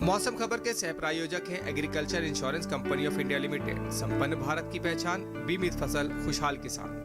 मौसम खबर के सह प्रायोजक हैं agriculture insurance company of India limited. संपन्न भारत की पहचान, बीमित फसल, खुशहाल किसान।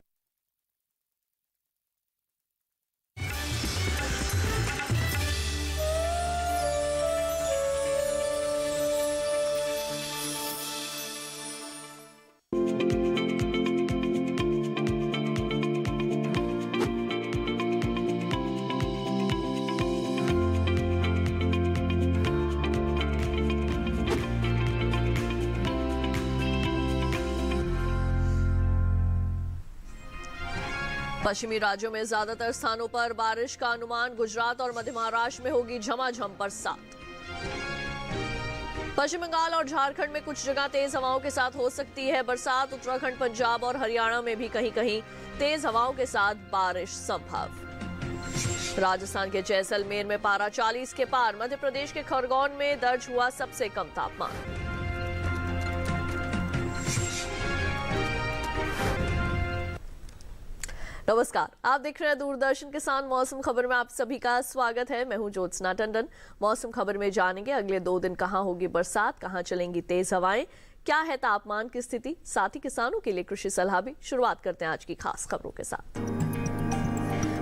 पश्चिमी राज्यों में ज्यादातर स्थानों पर बारिश का अनुमान। गुजरात और मध्य महाराष्ट्र में होगी झमाझम बरसात। पश्चिम बंगाल और झारखंड में कुछ जगह तेज हवाओं के साथ हो सकती है बरसात। उत्तराखंड, पंजाब और हरियाणा में भी कहीं कहीं तेज हवाओं के साथ बारिश संभव। राजस्थान के जैसलमेर में पारा 40 के पार। मध्य प्रदेश के खरगोन में दर्ज हुआ सबसे कम तापमान। नमस्कार, आप देख रहे हैं दूरदर्शन किसान। मौसम खबर में आप सभी का स्वागत है। मैं हूं ज्योत्सना टंडन। मौसम खबर में जानेंगे अगले 2 दिन कहां होगी बरसात, कहां चलेंगी तेज हवाएं, क्या है तापमान की स्थिति, साथ ही किसानों के लिए कृषि सलाह भी। शुरुआत करते हैं आज की खास खबरों के साथ।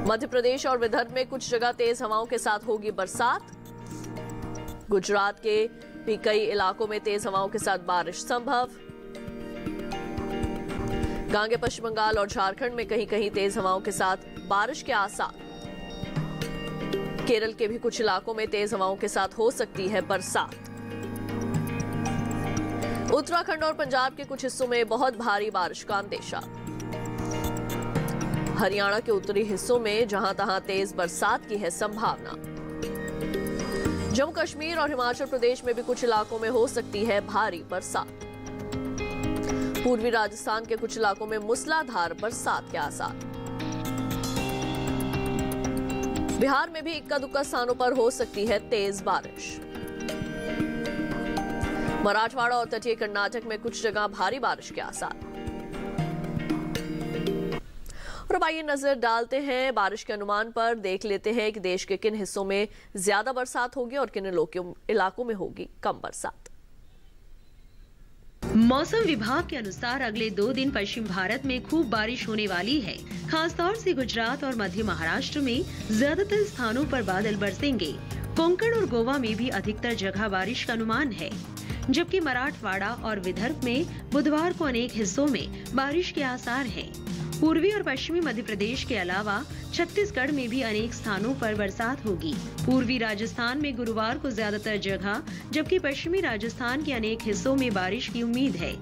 मध्य प्रदेश और विदर्भ में कुछ जगह तेज हवाओं के साथ होगी बरसात। गुजरात के भी कई इलाकों में तेज हवाओं के साथ बारिश संभव। गांगे पश्चिम बंगाल और झारखंड में कहीं कहीं तेज हवाओं के साथ बारिश के आसार। केरल के भी कुछ इलाकों में तेज हवाओं के साथ हो सकती है बरसात। उत्तराखंड और पंजाब के कुछ हिस्सों में बहुत भारी बारिश का अंदेशा। हरियाणा के उत्तरी हिस्सों में जहां तहां तेज बरसात की है संभावना। जम्मू कश्मीर और हिमाचल प्रदेश में भी कुछ इलाकों में हो सकती है भारी बरसात। पूर्वी राजस्थान के कुछ इलाकों में मूसलाधार बरसात के आसार। बिहार में भी इक्का दुक्का स्थानों पर हो सकती है तेज बारिश। मराठवाड़ा और तटीय कर्नाटक में कुछ जगह भारी बारिश के आसार। और अब आइए नजर डालते हैं बारिश के अनुमान पर। देख लेते हैं कि देश के किन हिस्सों में ज्यादा बरसात होगी और किन इलाकों में होगी कम बरसात। मौसम विभाग के अनुसार अगले 2 दिन पश्चिम भारत में खूब बारिश होने वाली है। खासतौर से गुजरात और मध्य महाराष्ट्र में ज्यादातर स्थानों पर बादल बरसेंगे। कोंकण और गोवा में भी अधिकतर जगह बारिश का अनुमान है, जबकि मराठवाड़ा और विदर्भ में बुधवार को अनेक हिस्सों में बारिश के आसार हैं। पूर्वी और पश्चिमी मध्य प्रदेश के अलावा छत्तीसगढ़ में भी अनेक स्थानों पर बरसात होगी। पूर्वी राजस्थान में गुरुवार को ज्यादातर जगह, जबकि पश्चिमी राजस्थान के अनेक हिस्सों में बारिश की उम्मीद है।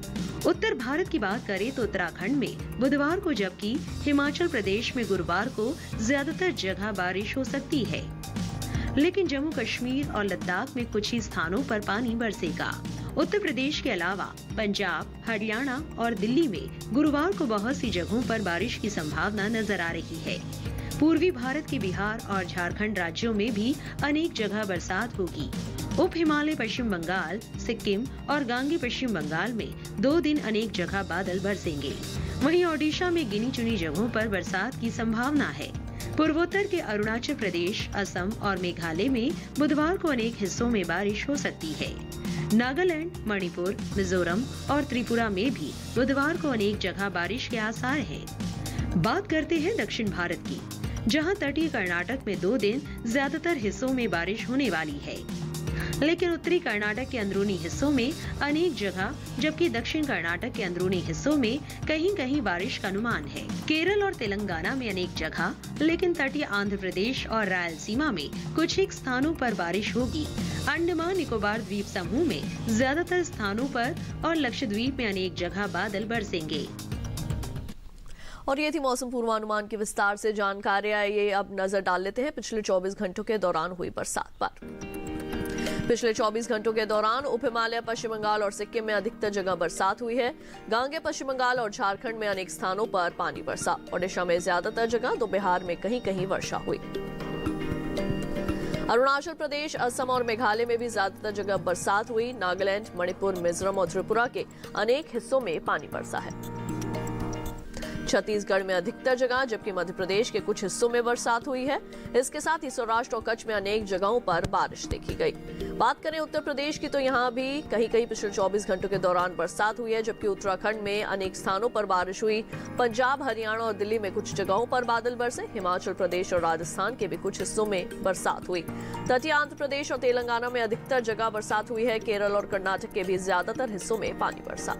उत्तर भारत की बात करें तो उत्तराखंड में बुधवार को, जबकि हिमाचल प्रदेश में गुरुवार को ज्यादातर जगह बारिश हो सकती है। लेकिन जम्मू कश्मीर और लद्दाख में कुछ ही स्थानों पर पानी बरसेगा। उत्तर प्रदेश के अलावा पंजाब, हरियाणा और दिल्ली में गुरुवार को बहुत सी जगहों पर बारिश की संभावना नजर आ रही है। पूर्वी भारत के बिहार और झारखंड राज्यों में भी अनेक जगह बरसात होगी। उप हिमालय पश्चिम बंगाल, सिक्किम और गांगे पश्चिम बंगाल में 2 दिन अनेक जगह बादल बरसेंगे। वहीं ओडिशा में गिनी चुनी जगहों पर बरसात की संभावना है। पूर्वोत्तर के अरुणाचल प्रदेश, असम और मेघालय में बुधवार को अनेक हिस्सों में बारिश हो सकती है। नागालैंड, मणिपुर, मिजोरम और त्रिपुरा में भी बुधवार को अनेक जगह बारिश के आसार हैं। बात करते हैं दक्षिण भारत की, जहां तटीय कर्नाटक में 2 दिन ज्यादातर हिस्सों में बारिश होने वाली है, लेकिन उत्तरी कर्नाटक के अंदरूनी हिस्सों में अनेक जगह, जबकि दक्षिण कर्नाटक के अंदरूनी हिस्सों में कहीं कहीं बारिश का अनुमान है। केरल और तेलंगाना में अनेक जगह, लेकिन तटीय आंध्र प्रदेश और रायलसीमा में कुछ एक स्थानों पर बारिश होगी। अंडमान निकोबार द्वीप समूह में ज्यादातर स्थानों पर और लक्षद्वीप में अनेक जगह बादल बरसेंगे। और ये थी मौसम पूर्वानुमान की विस्तार से जानकारी। आइए अब नजर डाल लेते हैं पिछले 24 घंटों के दौरान हुई बरसात पर। पिछले 24 घंटों के दौरान उप हिमालय, पश्चिम बंगाल और सिक्किम में अधिकतर जगह बरसात हुई है। गांगे पश्चिम बंगाल और झारखंड में अनेक स्थानों पर पानी बरसा। ओडिशा में ज्यादातर जगह तो बिहार में कहीं कहीं वर्षा हुई। अरुणाचल प्रदेश, असम और मेघालय में भी ज्यादातर जगह बरसात हुई। नागालैंड, मणिपुर, मिजोरम और त्रिपुरा के अनेक हिस्सों में पानी बरसा है। छत्तीसगढ़ में अधिकतर जगह जबकि मध्य प्रदेश के कुछ हिस्सों में बरसात हुई है। इसके साथ ही सौराष्ट्र और कच्छ में अनेक जगहों पर बारिश देखी गई। बात करें उत्तर प्रदेश की तो यहाँ भी कहीं कहीं पिछले 24 घंटों के दौरान बरसात हुई है, जबकि उत्तराखंड में अनेक स्थानों पर बारिश हुई। पंजाब, हरियाणा और दिल्ली में कुछ जगहों पर बादल बरसे। हिमाचल प्रदेश और राजस्थान के भी कुछ हिस्सों में बरसात हुई। तटीय आंध्र प्रदेश और तेलंगाना में अधिकतर जगह बरसात हुई है। केरल और कर्नाटक के भी ज्यादातर हिस्सों में पानी बरसा।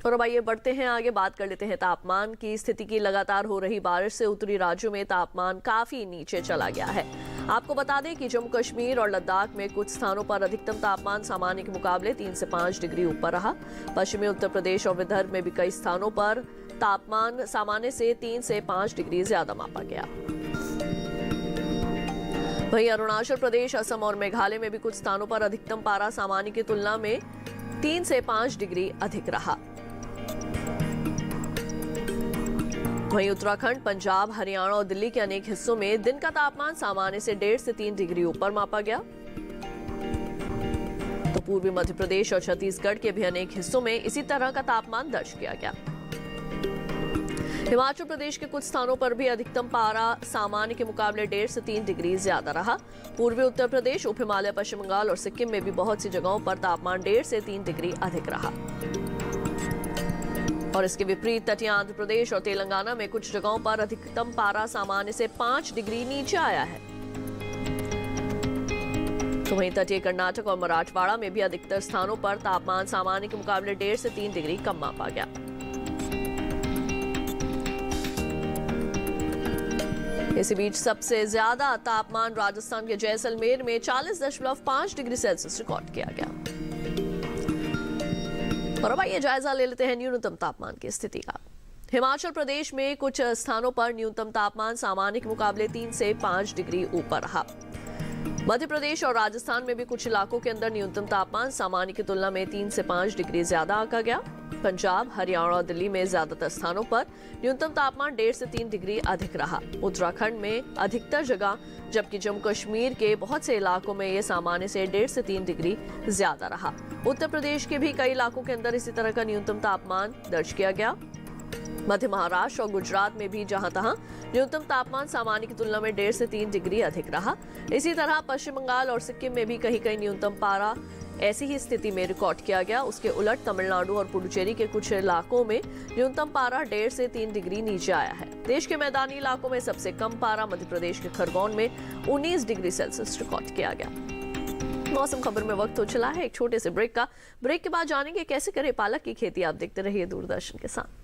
और अब आइए बढ़ते हैं आगे, बात कर लेते हैं तापमान की स्थिति की। लगातार हो रही बारिश से उत्तरी राज्यों में तापमान काफी नीचे चला गया है। आपको बता दें कि जम्मू कश्मीर और लद्दाख में कुछ स्थानों पर अधिकतम तापमान सामान्य के मुकाबले 3 से 5 डिग्री ऊपर रहा। पश्चिमी उत्तर प्रदेश और विदर्भ में भी कई स्थानों पर तापमान सामान्य से 3 से 5 डिग्री ज्यादा मापा गया। वहीं अरुणाचल प्रदेश, असम और मेघालय में भी कुछ स्थानों पर अधिकतम पारा सामान्य की तुलना में 3 से 5 डिग्री अधिक रहा। वहीं उत्तराखंड, पंजाब, हरियाणा और दिल्ली के अनेक हिस्सों में दिन का तापमान सामान्य से 1.5 से 3 डिग्री ऊपर मापा गया। तो पूर्वी मध्य प्रदेश और छत्तीसगढ़ के भी अनेक हिस्सों में इसी तरह का तापमान दर्ज किया गया। हिमाचल प्रदेश के कुछ स्थानों पर भी अधिकतम पारा सामान्य के मुकाबले 1.5 से 3 डिग्री ज्यादा रहा। पूर्वी उत्तर प्रदेश, उप हिमालय, पश्चिम बंगाल और सिक्किम में भी बहुत सी जगहों पर तापमान 1.5 से 3 डिग्री अधिक रहा। और इसके विपरीत तटीय आंध्र प्रदेश और तेलंगाना में कुछ जगहों पर अधिकतम पारा सामान्य से 5 डिग्री नीचे आया है। तो वहीं तटीय कर्नाटक और मराठवाड़ा में भी अधिकतर स्थानों पर तापमान सामान्य के मुकाबले 1.5 से 3 डिग्री कम मापा गया। इसी बीच सबसे ज्यादा तापमान राजस्थान के जैसलमेर में 40.5 डिग्री सेल्सियस रिकॉर्ड किया गया। और अब आइए जायजा ले लेते हैं न्यूनतम तापमान की स्थिति का। हिमाचल प्रदेश में कुछ स्थानों पर न्यूनतम तापमान सामान्य के मुकाबले 3 से 5 डिग्री ऊपर रहा। मध्य प्रदेश और राजस्थान में भी कुछ इलाकों के अंदर न्यूनतम तापमान सामान्य की तुलना में 3 से 5 डिग्री ज्यादा आंका गया। पंजाब, हरियाणा और दिल्ली में ज्यादातर स्थानों पर न्यूनतम तापमान 1.5 से 3 डिग्री अधिक रहा। उत्तराखंड में अधिकतर जगह जबकि जम्मू कश्मीर के बहुत से इलाकों में ये सामान्य से 1.5 से 3 डिग्री ज्यादा रहा। उत्तर प्रदेश के भी कई इलाकों के अंदर इसी तरह का न्यूनतम तापमान दर्ज किया गया। मध्य महाराष्ट्र और गुजरात में भी जहां तहां न्यूनतम तापमान सामान्य की तुलना में 1.5 से 3 डिग्री अधिक रहा। इसी तरह पश्चिम बंगाल और सिक्किम में भी कहीं कहीं न्यूनतम पारा ऐसी ही स्थिति में रिकॉर्ड किया गया। उसके उलट तमिलनाडु और पुडुचेरी के कुछ इलाकों में न्यूनतम पारा 1.5 से 3 डिग्री नीचे आया है। देश के मैदानी इलाकों में सबसे कम पारा मध्य प्रदेश के खरगोन में 19 डिग्री सेल्सियस रिकॉर्ड किया गया। मौसम खबर में वक्त हो चला है एक छोटे से ब्रेक का। ब्रेक के बाद जानेंगे कैसे करें पालक की खेती। आप देखते रहिए दूरदर्शन के साथ।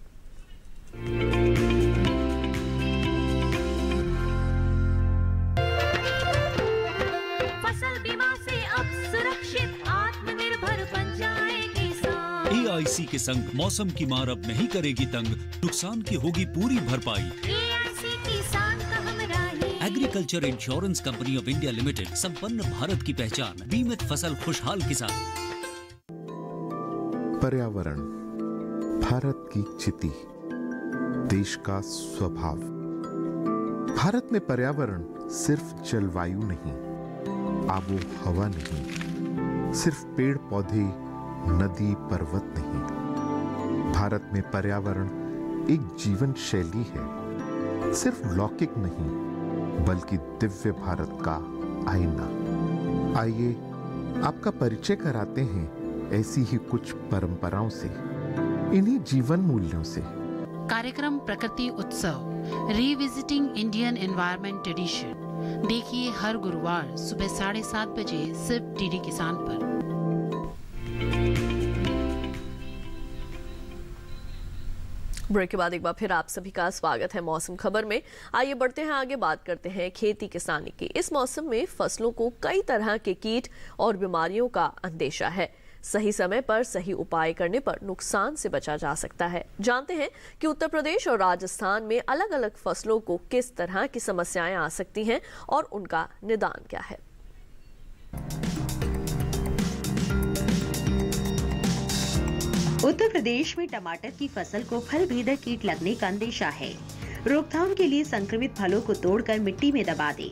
फसल बीमा से अब सुरक्षित आत्मनिर्भर बन जाए किसान। AIC के संग मौसम की मार अब नहीं करेगी तंग, नुकसान की होगी पूरी भरपाई। AIC किसान का हमराही। Agriculture insurance company of India limited, संपन्न भारत की पहचान, बीमित फसल खुशहाल किसान। पर्यावरण भारत की चिति, देश का स्वभाव। भारत में पर्यावरण सिर्फ जलवायु नहीं, आबो हवा नहीं, सिर्फ पेड़ पौधे, नदी पर्वत नहीं। भारत में पर्यावरण एक जीवन शैली है, सिर्फ लौकिक नहीं बल्कि दिव्य भारत का आईना। आइए आपका परिचय कराते हैं ऐसी ही कुछ परंपराओं से, इन्हीं जीवन मूल्यों से। कार्यक्रम प्रकृति उत्सव रिविजिटिंग इंडियन एनवायरनमेंट ट्रेडिशन देखिए हर गुरुवार सुबह 7:30 बजे सिर्फ डीडी किसान पर। ब्रेक के बाद एक बार फिर आप सभी का स्वागत है मौसम खबर में। आइए बढ़ते हैं आगे, बात करते हैं खेती किसानी की। इस मौसम में फसलों को कई तरह के कीट और बीमारियों का अंदेशा है। सही समय पर सही उपाय करने पर नुकसान से बचा जा सकता है। जानते हैं कि उत्तर प्रदेश और राजस्थान में अलग अलग फसलों को किस तरह की समस्याएं आ सकती हैं और उनका निदान क्या है। उत्तर प्रदेश में टमाटर की फसल को फल भेदक कीट लगने का अंदेशा है। रोकथाम के लिए संक्रमित फलों को तोड़कर मिट्टी में दबा दें।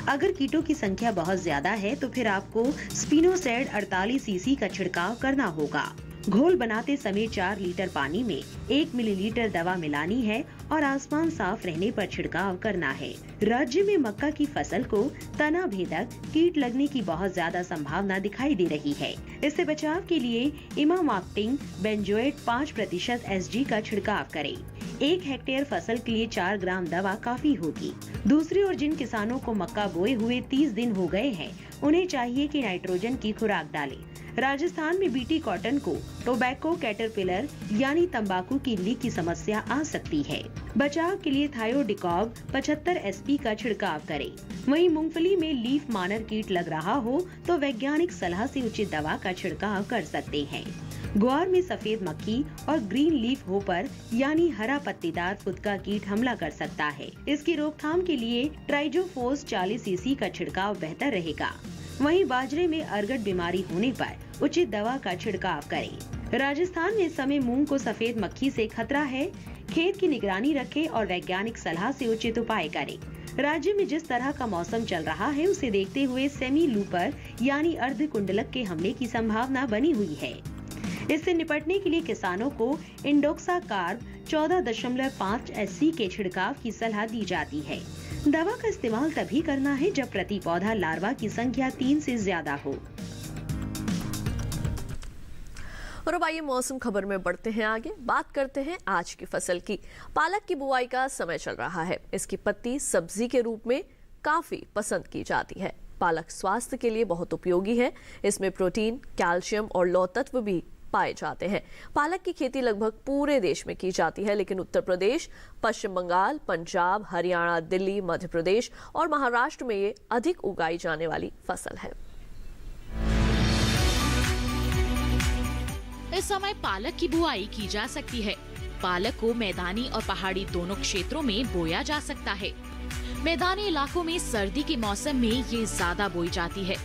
अगर कीटों की संख्या बहुत ज्यादा है तो फिर आपको स्पिनोसैड 48 सीसी का छिड़काव करना होगा। घोल बनाते समय 4 लीटर पानी में 1 मिलीलीटर दवा मिलानी है और आसमान साफ रहने पर छिड़काव करना है। राज्य में मक्का की फसल को तना भेदक कीट लगने की बहुत ज्यादा संभावना दिखाई दे रही है। इससे बचाव के लिए इमामाक्टिन बेंजोएट 5% SG का छिड़काव करें। 1 हेक्टेयर फसल के लिए 4 ग्राम दवा काफी होगी। दूसरी ओर जिन किसानों को मक्का बोए हुए 30 दिन हो गए हैं, उन्हें चाहिए कि नाइट्रोजन की खुराक डालें। राजस्थान में बीटी कॉटन को टोबैको कैटरपिलर यानी तंबाकू की इल्ली की समस्या आ सकती है। बचाव के लिए थायोडिकॉब 75 SP का छिड़काव करें। वहीं मूंगफली में लीफ मानर कीट लग रहा हो तो वैज्ञानिक सलाह से उचित दवा का छिड़काव कर सकते हैं। ग्वार में सफेद मक्खी और ग्रीन लीफ होपर यानी हरा पत्तीदार फुदका कीट हमला कर सकता है। इसकी रोकथाम के लिए ट्राइजोफोस 40 सीसी का छिड़काव बेहतर रहेगा। वहीं बाजरे में अरगट बीमारी होने पर उचित दवा का छिड़काव करें। राजस्थान में इस समय मूंग को सफेद मक्खी से खतरा है। खेत की निगरानी रखें और वैज्ञानिक सलाह से उचित उपाय करें। राज्य में जिस तरह का मौसम चल रहा है उसे देखते हुए सेमी लूपर यानी अर्ध कुंडलक के हमले की संभावना बनी हुई है। इससे निपटने के लिए किसानों को इंडोक्साकार्ब 14.5 SC के छिड़काव की सलाह दी जाती है। दवा का इस्तेमाल तभी करना है जब प्रति पौधा लार्वा की संख्या 3 से ज्यादा हो। और अब आइए मौसम खबर में बढ़ते हैं आगे। बात करते हैं आज की फसल की। पालक की बुआई का समय चल रहा है। इसकी पत्ती सब्जी के रूप में काफी पसंद की जाती है। पालक स्वास्थ्य के लिए बहुत उपयोगी है। इसमें प्रोटीन, कैल्शियम और लौह तत्व भी पाए जाते हैं। पालक की खेती लगभग पूरे देश में की जाती है, लेकिन उत्तर प्रदेश, पश्चिम बंगाल, पंजाब, हरियाणा, दिल्ली, मध्य प्रदेश और महाराष्ट्र में ये अधिक उगाई जाने वाली फसल है। इस समय पालक की बुआई की जा सकती है। पालक को मैदानी और पहाड़ी दोनों क्षेत्रों में बोया जा सकता है। मैदानी इलाकों में सर्दी के मौसम में ये ज्यादा बोई जाती है।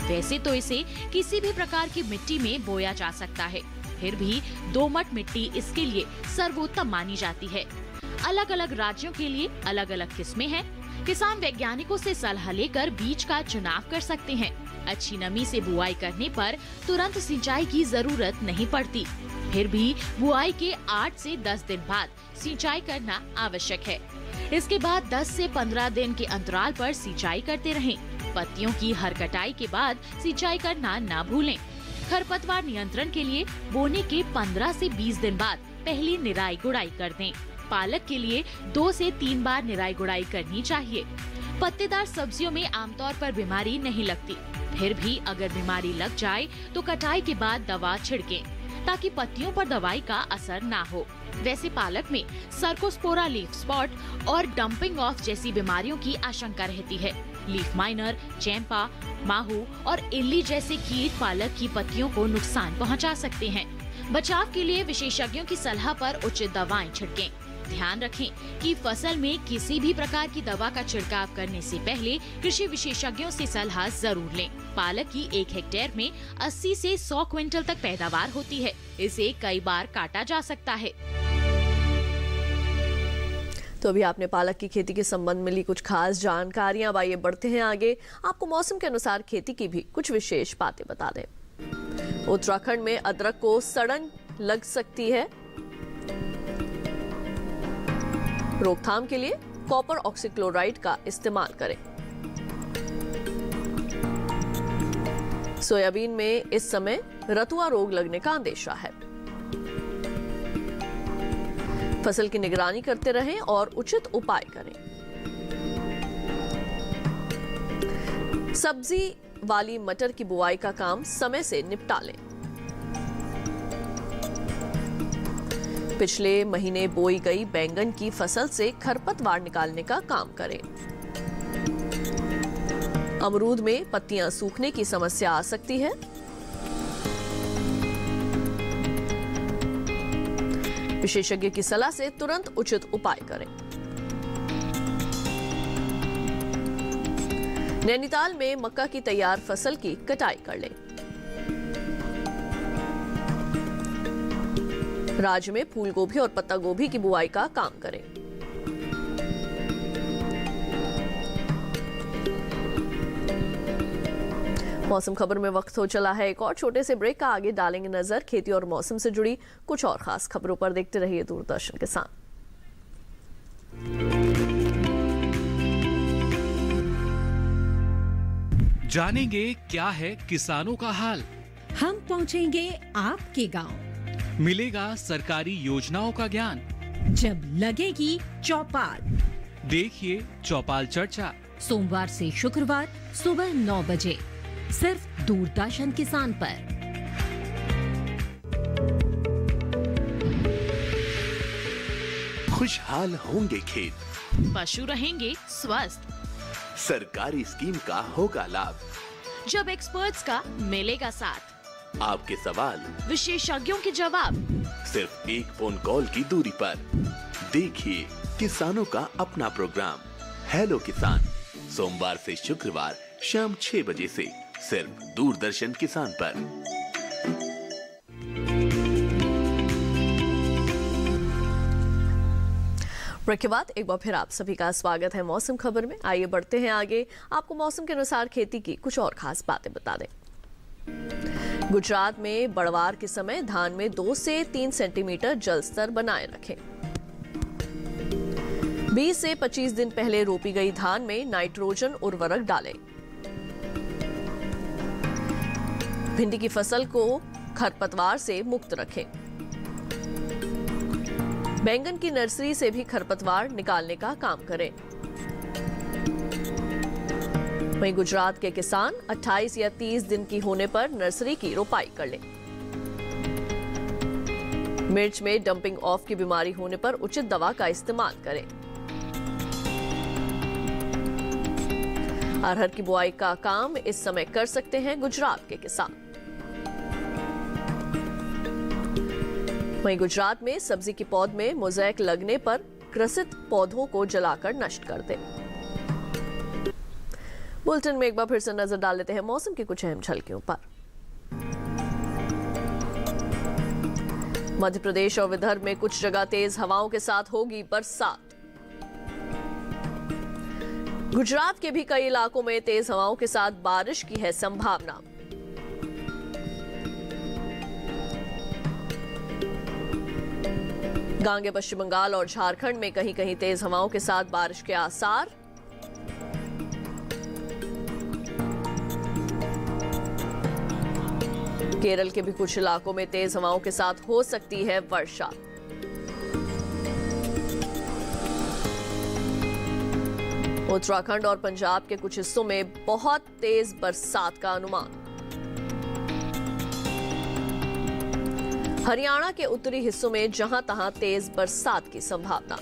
वैसे तो इसे किसी भी प्रकार की मिट्टी में बोया जा सकता है, फिर भी दोमट मिट्टी इसके लिए सर्वोत्तम मानी जाती है। अलग अलग राज्यों के लिए अलग अलग किस्में हैं। किसान वैज्ञानिकों से सलाह लेकर बीज का चुनाव कर सकते हैं। अच्छी नमी से बुआई करने पर तुरंत सिंचाई की जरूरत नहीं पड़ती। फिर भी बुआई के 8 से 10 दिन बाद सिंचाई करना आवश्यक है। इसके बाद 10 से 15 दिन के अंतराल पर सिंचाई करते रहें। पत्तियों की हर कटाई के बाद सिंचाई करना ना भूलें। खरपतवार नियंत्रण के लिए बोने के 15 से 20 दिन बाद पहली निराई गुड़ाई कर दें। पालक के लिए 2 से 3 बार निराई गुड़ाई करनी चाहिए। पत्तेदार सब्जियों में आमतौर पर बीमारी नहीं लगती, फिर भी अगर बीमारी लग जाए तो कटाई के बाद दवा छिड़कें ताकि पत्तियों पर दवाई का असर ना हो। वैसे पालक में सर्कोस्पोरा लीफ स्पॉट और डंपिंग ऑफ जैसी बीमारियों की आशंका रहती है। लीफ माइनर, चैंपा, माहू और इल्ली जैसे कीट पालक की पत्तियों को नुकसान पहुंचा सकते हैं। बचाव के लिए विशेषज्ञों की सलाह पर उचित दवाएं छिड़कें। ध्यान रखें कि फसल में किसी भी प्रकार की दवा का छिड़काव करने से पहले कृषि विशेषज्ञों से सलाह जरूर लें। पालक की 1 हेक्टेयर में 80 से 100 क्विंटल तक पैदावार होती है। इसे कई बार काटा जा सकता है। तो अभी आपने पालक की खेती के संबंध में ली कुछ खास जानकारियां। अब आइए बढ़ते हैं आगे। आपको मौसम के अनुसार खेती की भी कुछ विशेष बातें बता दें। उत्तराखंड में अदरक को सड़न लग सकती है। रोकथाम के लिए कॉपर ऑक्सीक्लोराइड का इस्तेमाल करें। सोयाबीन में इस समय रतुआ रोग लगने का अंदेशा है। फसल की निगरानी करते रहें और उचित उपाय करें। सब्जी वाली मटर की बुआई का काम समय से निपटा लें। पिछले महीने बोई गई बैंगन की फसल से खरपतवार निकालने का काम करें। अमरूद में पत्तियां सूखने की समस्या आ सकती है। विशेषज्ञ की सलाह से तुरंत उचित उपाय करें। नैनीताल में मक्का की तैयार फसल की कटाई कर लें। राज्य में फूल गोभी और पत्ता गोभी की बुआई का काम करें। मौसम खबर में वक्त हो चला है एक और छोटे से ब्रेक का। आगे डालेंगे नजर खेती और मौसम से जुड़ी कुछ और खास खबरों पर। देखते रहिए दूरदर्शन के साथ। जानेंगे क्या है किसानों का हाल। हम पहुंचेंगे आपके गांव। मिलेगा सरकारी योजनाओं का ज्ञान। जब लगेगी चौपाल, देखिए चौपाल चर्चा सोमवार से शुक्रवार सुबह 9 बजे सिर्फ दूरदर्शन किसान पर। खुशहाल होंगे खेत, पशु रहेंगे स्वस्थ, सरकारी स्कीम का होगा लाभ। जब एक्सपर्ट्स का मिलेगा साथ, आपके सवाल विशेषज्ञों के जवाब, सिर्फ एक फोन कॉल की दूरी पर। देखिए किसानों का अपना प्रोग्राम हेलो किसान, सोमवार से शुक्रवार शाम 6 बजे से सिर्फ दूरदर्शन किसान पर। ब्रेक के बाद एक बार फिर आप सभी का स्वागत है मौसम खबर में। आइए बढ़ते हैं आगे, आपको मौसम के अनुसार खेती की कुछ और खास बातें बता दें। गुजरात में बड़वार के समय धान में 2 से 3 सेंटीमीटर जल स्तर बनाए रखें। 20 से 25 दिन पहले रोपी गई धान में नाइट्रोजन उर्वरक डालें। भिंडी की फसल को खरपतवार से मुक्त रखें। बैंगन की नर्सरी से भी खरपतवार निकालने का काम करें। वहीं गुजरात के किसान 28 या 30 दिन की होने पर नर्सरी की रोपाई कर लें। मिर्च में डंपिंग ऑफ की बीमारी होने पर उचित दवा का इस्तेमाल करें। अरहर की बुआई का काम इस समय कर सकते हैं गुजरात के किसान। वहीं गुजरात में सब्जी की पौध में मोज़ेक लगने पर ग्रसित पौधों को जलाकर नष्ट कर दें। बुलेटिन में एक बार फिर से नजर डाल लेते हैं मौसम की कुछ अहम झलकियों पर। मध्य प्रदेश और विदर्भ में कुछ जगह तेज हवाओं के साथ होगी बरसात। गुजरात के भी कई इलाकों में तेज हवाओं के साथ बारिश की है संभावना। गांगे पश्चिम बंगाल और झारखंड में कहीं कहीं तेज हवाओं के साथ बारिश के आसार। केरल के भी कुछ इलाकों में तेज हवाओं के साथ हो सकती है वर्षा। उत्तराखंड और पंजाब के कुछ हिस्सों में बहुत तेज बरसात का अनुमान। हरियाणा के उत्तरी हिस्सों में जहां तहां तेज बरसात की संभावना।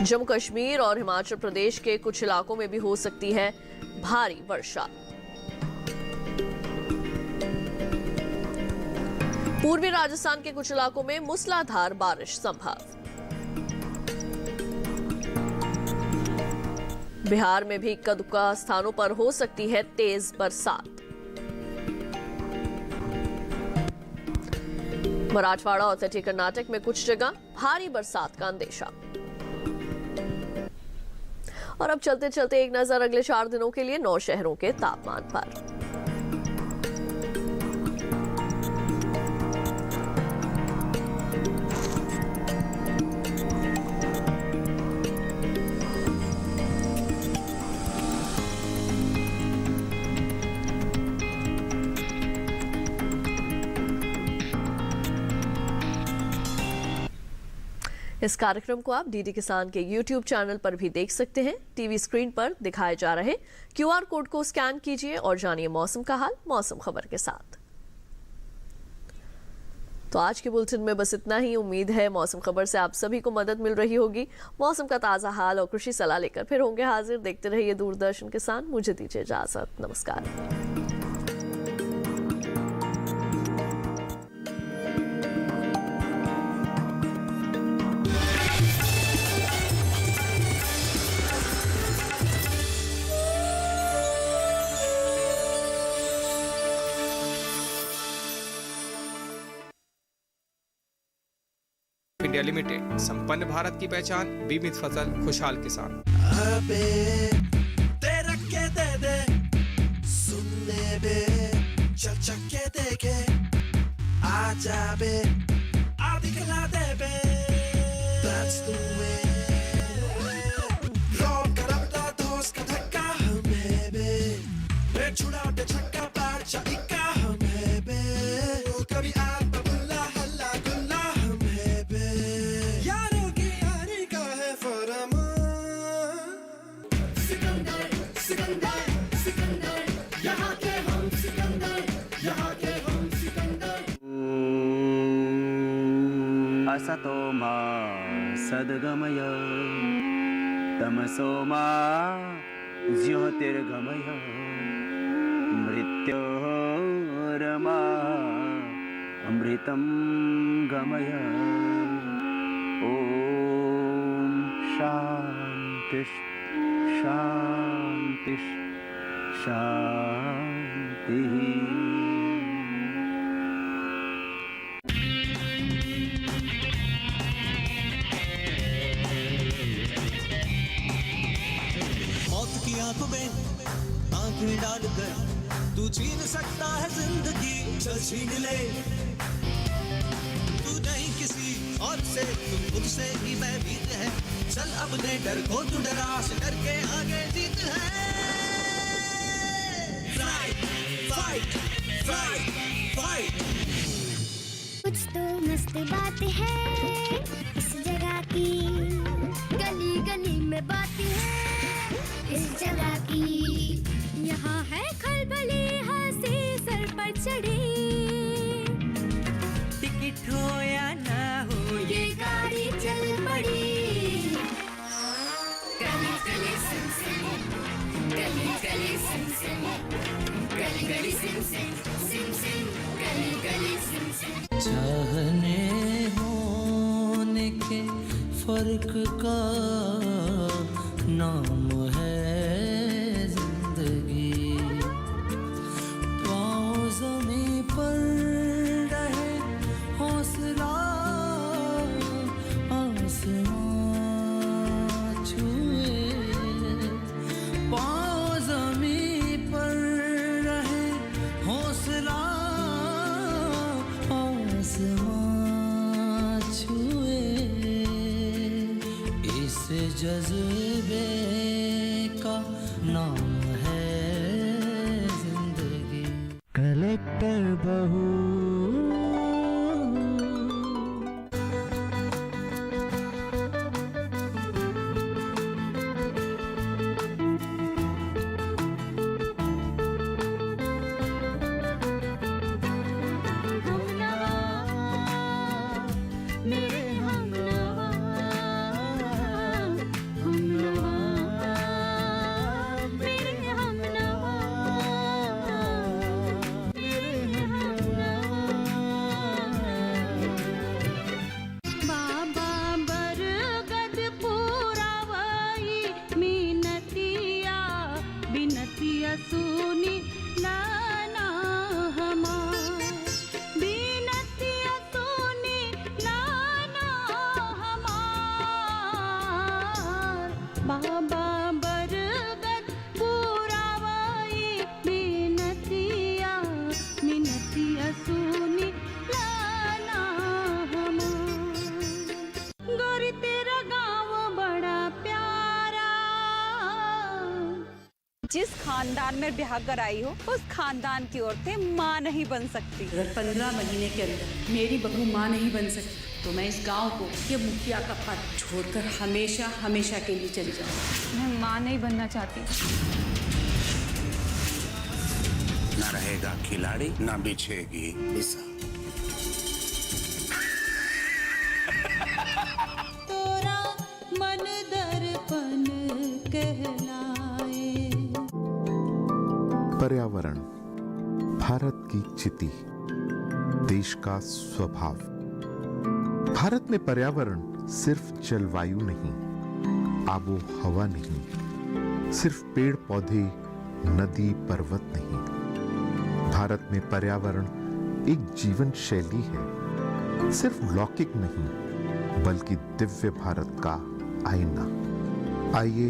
जम्मू कश्मीर और हिमाचल प्रदेश के कुछ इलाकों में भी हो सकती है भारी वर्षा। पूर्वी राजस्थान के कुछ इलाकों में मूसलाधार बारिश संभव। बिहार में भी इक्का दुक्का स्थानों पर हो सकती है तेज बरसात। मराठवाड़ा और तटीय कर्नाटक में कुछ जगह भारी बरसात का अंदेशा। और अब चलते चलते एक नजर अगले 4 दिनों के लिए 9 शहरों के तापमान पर। इस कार्यक्रम को आप डीडी किसान के YouTube चैनल पर भी देख सकते हैं। टीवी स्क्रीन पर दिखाए जा रहे QR कोड को स्कैन कीजिए और जानिए मौसम का हाल मौसम खबर के साथ। तो आज के बुलेटिन में बस इतना ही। उम्मीद है मौसम खबर से आप सभी को मदद मिल रही होगी। मौसम का ताजा हाल और कृषि सलाह लेकर फिर होंगे हाजिर। देखते रहिए दूरदर्शन किसान। मुझे दीजिए इजाजत। नमस्कार। इंडिया लिमिटेड, संपन्न भारत की पहचान, बीमित फसल खुशहाल किसान। अबे तेरा के दे दे सुनने बे चल चल के देखे आजा बे आदि खिला दे बे That's the way रोक कर अपना दोस्त का धक्का हमें बे छुड़ा दे छक्का पार चलिका हमें बे कभी आत्मा बुल्ला हल्ला गुल्ला हमें बे यारों की यारी का है फरमान सिकंदर सिकंदर सिकंदर यहाँ के हम सिकंदर यहाँ के हम सिकंदर असतो मा सद्गमय तमसो मा ज्योतिर्गमय मृत्योर्मा अमृतं गमय ॐ शान्ति शान्ति शान्तिः आंखों में आंखें डालकर तू छीन सकता है जिंदगी चल छीन ले तू नहीं किसी और से तू खुद से ही भयभीत है चल अपने डर को तू डरा से करके आगे जीत है फाइट फाइट फाइट फाइट कुछ तो मस्त बात है इस जगह की गली गली में बात है इस जगह की यहाँ है खलबली हंसी सर पर चढ़ी टिकट हो या ना हो ये गाड़ी चल पड़ी गली गली सिम सिम गली गली सिम सिम गली गली सिम सिम सिम सिम गली गली सिम सिम चाहने होने के फर्क का नाम है जिंदगी पाँव ज़मीं पर रहे हौसला आसमां छुए पाँव ज़मीं पर रहे हौसला आसमां छुए इस जज्बे का नाम है जिंदगी कलेक्टर बहू जिस खानदान में ब्याह कराई हो उस खानदान की औरतें माँ नहीं बन सकती। अगर 15 महीने के अंदर मेरी बहू माँ नहीं बन सकती तो मैं इस गांव को ये मुखिया का पद छोड़कर हमेशा हमेशा के लिए चली जाऊँ। मैं माँ नहीं बनना चाहती। ना रहेगा खिलाड़ी ना बिछेगी बिसा। तोरा मन दर्पण कहलाए। पर्यावरण भारत की चिति, देश का स्वभाव। भारत में पर्यावरण सिर्फ जलवायु नहीं, आबो हवा नहीं, सिर्फ पेड़ पौधे, नदी पर्वत नहीं। भारत में पर्यावरण एक जीवन शैली है, सिर्फ लौकिक नहीं बल्कि दिव्य भारत का आईना। आइए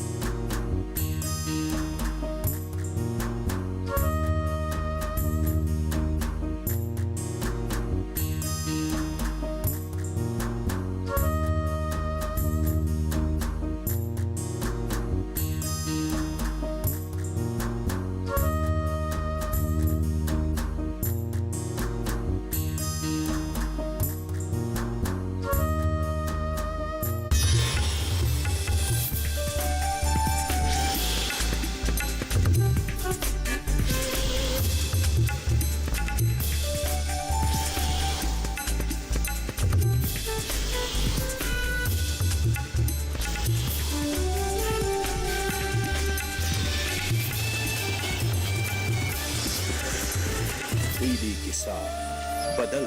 डीडी किसान बदल